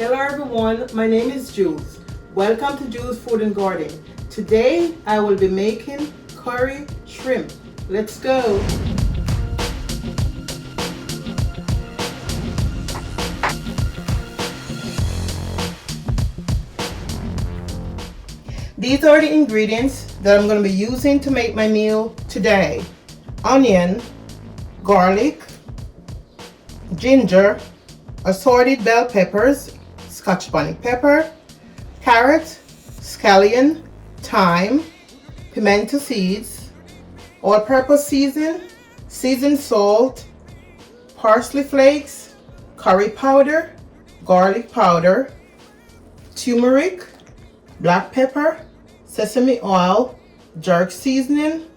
Hello everyone, my name is Jules. Welcome to Jules Food and Garden. Today I will be making curry shrimp. Let's go. These are the ingredients that I'm going to be using to make my meal today. Onion, garlic, ginger, assorted bell peppers, Scotch bonnet pepper, carrot, scallion, thyme, pimento seeds, all-purpose seasoned salt, parsley flakes, curry powder, garlic powder, turmeric, black pepper, sesame oil, jerk seasoning,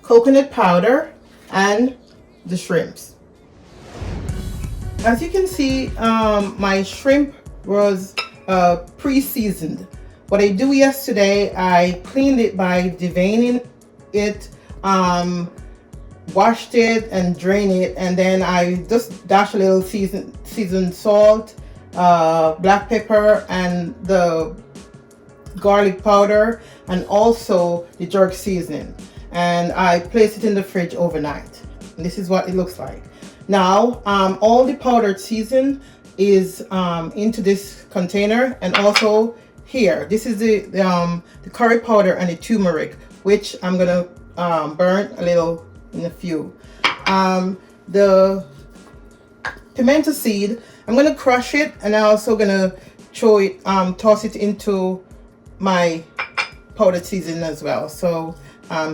coconut powder, and the shrimps. As you can see, my shrimp was pre-seasoned. What I do yesterday, I cleaned it by deveining it, washed it and drained it, and then I just dash a little seasoned salt, black pepper, and the garlic powder, and also the jerk seasoning, and I place it in the fridge overnight. And this is what it looks like. Now, all the powdered season is into this container, and also here. This is the curry powder and the turmeric, which I'm gonna burn a little in a few. The pimento seed, I'm gonna crush it, and I'm also gonna throw it, toss it into my powdered season as well. So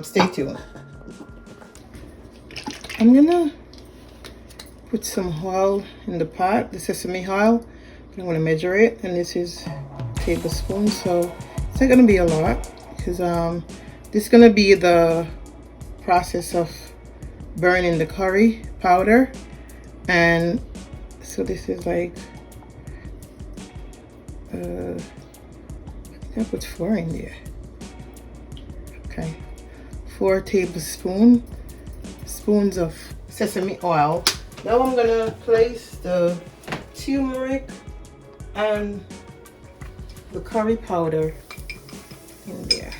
stay tuned. I'm gonna put some oil in the pot, the sesame oil. I'm going to measure it, and this is tablespoons, so it's not going to be a lot because this is going to be the process of burning the curry powder. And so this is like I think I put 4 in there. Okay, 4 tablespoons of sesame oil. Now I'm gonna place the turmeric and the curry powder in there.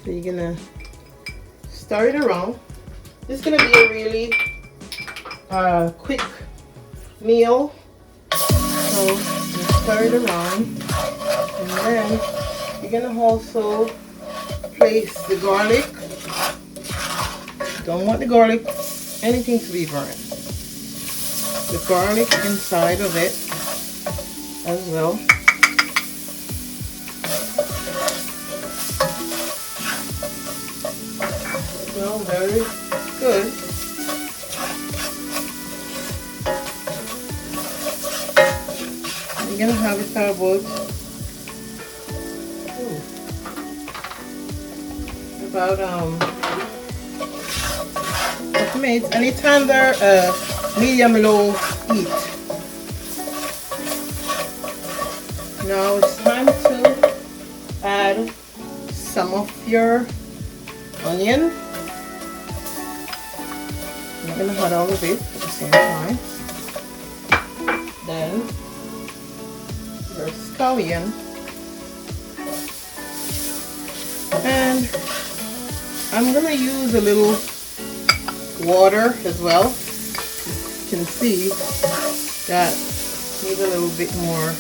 So you're gonna stir it around. This is gonna be a really quick meal. So you stir it around, and then you're gonna also place the garlic. Don't want the garlic, anything to be burned. The garlic inside of it as well. Well, very good. You're gonna have it for about and it's under medium-low heat. Now it's time to add some of your onion. I'm gonna add all of it at the same time. Then your scallion, and I'm gonna use a little water as well. You can see that needs a little bit more.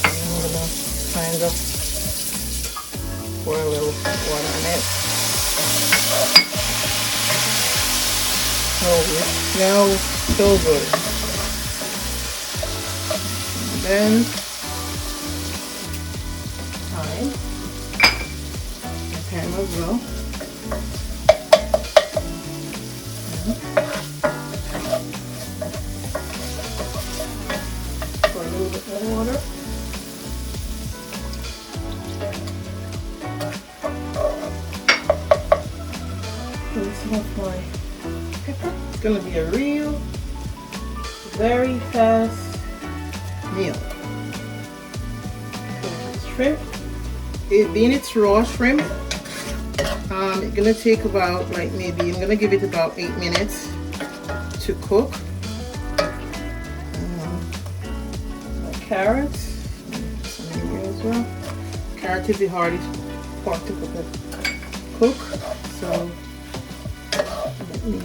I'm gonna kind of pour a little water on it. Oh, it smells so good. And then thyme as well. Pour a little bit more water. Some of my pepper. It's gonna be a real very fast meal. So shrimp, being it's raw shrimp, it's gonna take about maybe I'm gonna give it about 8 minutes to cook. Carrots, some in here as well. Carrot is the hardest part to cook, so let me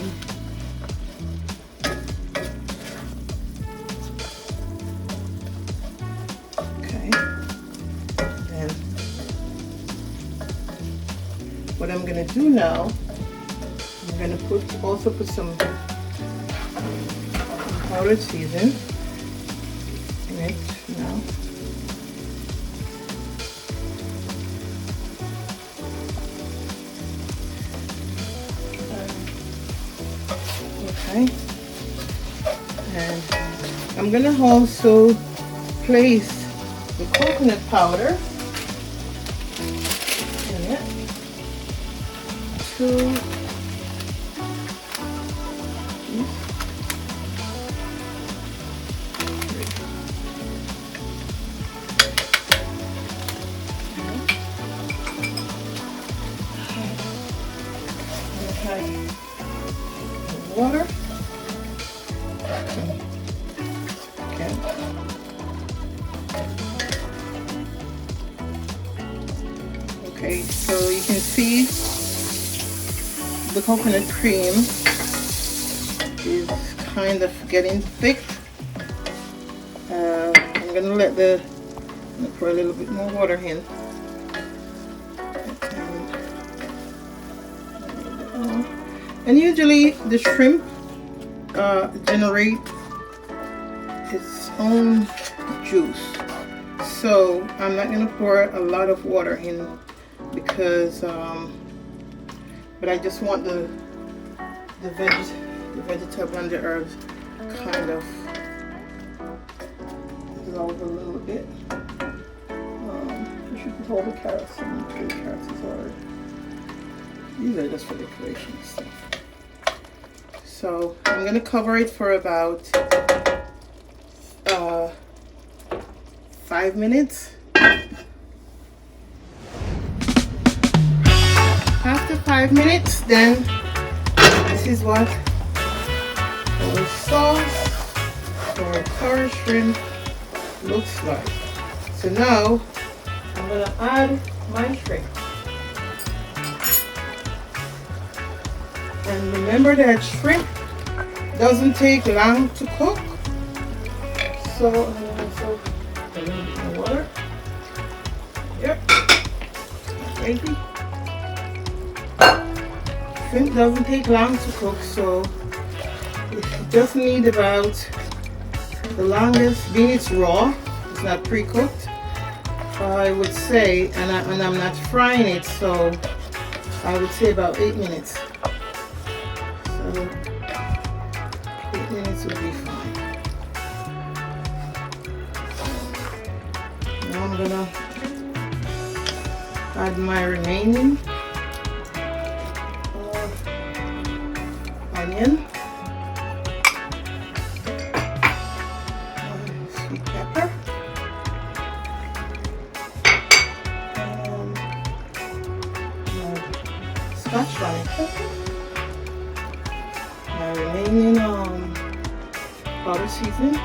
what I'm gonna do now, I'm gonna also put some powdered season in it now. Okay, and I'm gonna also place the coconut powder in it. 2 water. Okay. Okay, so you can see the coconut cream is kind of getting thick. I'm gonna pour a little bit more water in. And usually the shrimp generate its own juice, so I'm not going to pour a lot of water in because but I just want the vegetable and the herbs kind of dissolve a little bit. I should put all the carrots in. The carrots is already. These are just for decoration stuff. So I'm going to cover it for about 5 minutes. After 5 minutes, then this is what our sauce for curry shrimp looks like. So now I'm going to add my shrimp. And remember that shrimp doesn't take long to cook. So I'm going to also a little bit more water. Yep. Ready? Shrimp doesn't take long to cook, so it just need about the longest, being it's raw, it's not pre-cooked, I would say, and I'm not frying it, so I would say about 8 minutes. So 8 minutes would be fine. Now I'm gonna add my remaining onion, sweet pepper, and Scotch bonnet pepper, my remaining powder seasoning,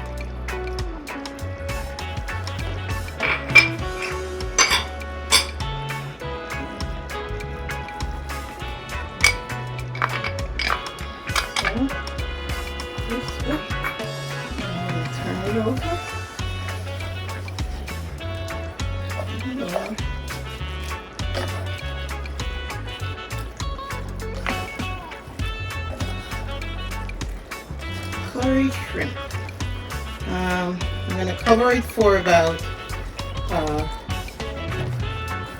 over. Curry shrimp. I'm going to cover it for about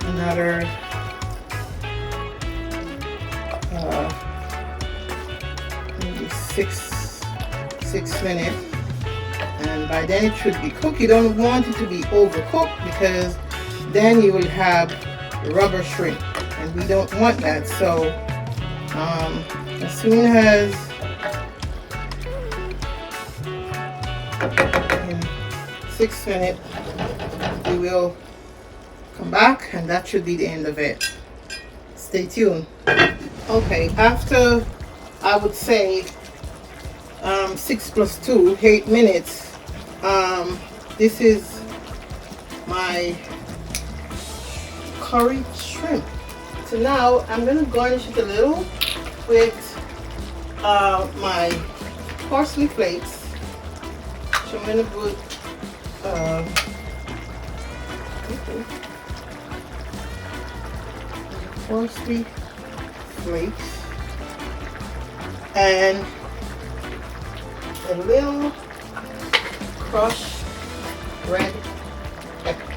another maybe six minutes. And by then it should be cooked. You don't want it to be overcooked because then you will have rubber shrimp, and we don't want that. So as soon as 6 minutes, we will come back, and that should be the end of it. Stay tuned. Okay, after I would say 6 plus 2, 8 minutes, this is my curry shrimp. So now I'm going to garnish it a little with my parsley flakes. So I'm going to put parsley flakes and a little crushed red pepper.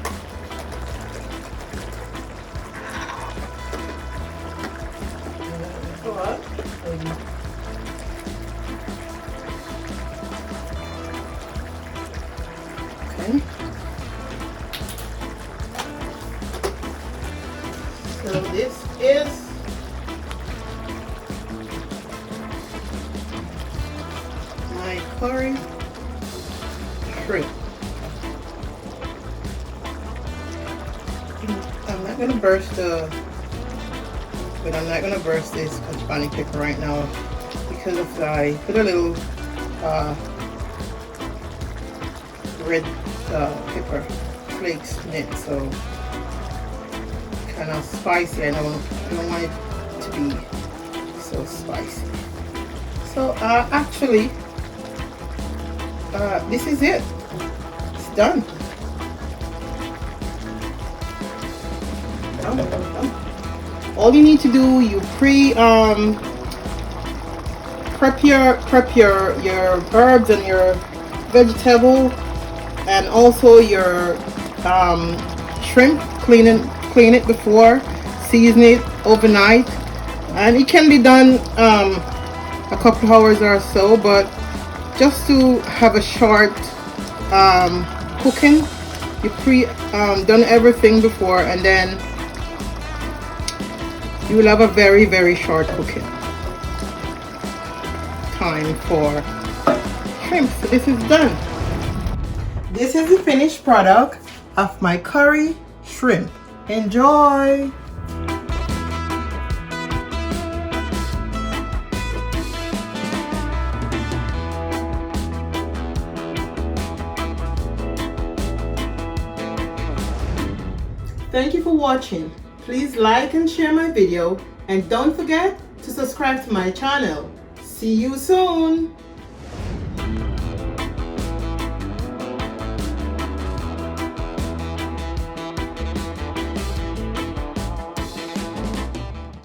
Okay. So this is my curry shrimp. I'm not gonna burst this Scotch pepper right now because I put a little red pepper flakes in it, so kind of spicy. I don't want it to be so spicy. So actually, this is it. It's done. All you need to do, you prep your herbs and your vegetable, and also your shrimp. Clean it before, season it overnight, and it can be done a couple of hours or so, but just to have a short cooking, you done everything before, and then you will have a very, very short cooking time for shrimp. So this is done. This is the finished product of my curry shrimp. Enjoy! Thank you for watching. Please like and share my video, and don't forget to subscribe to my channel. See you soon!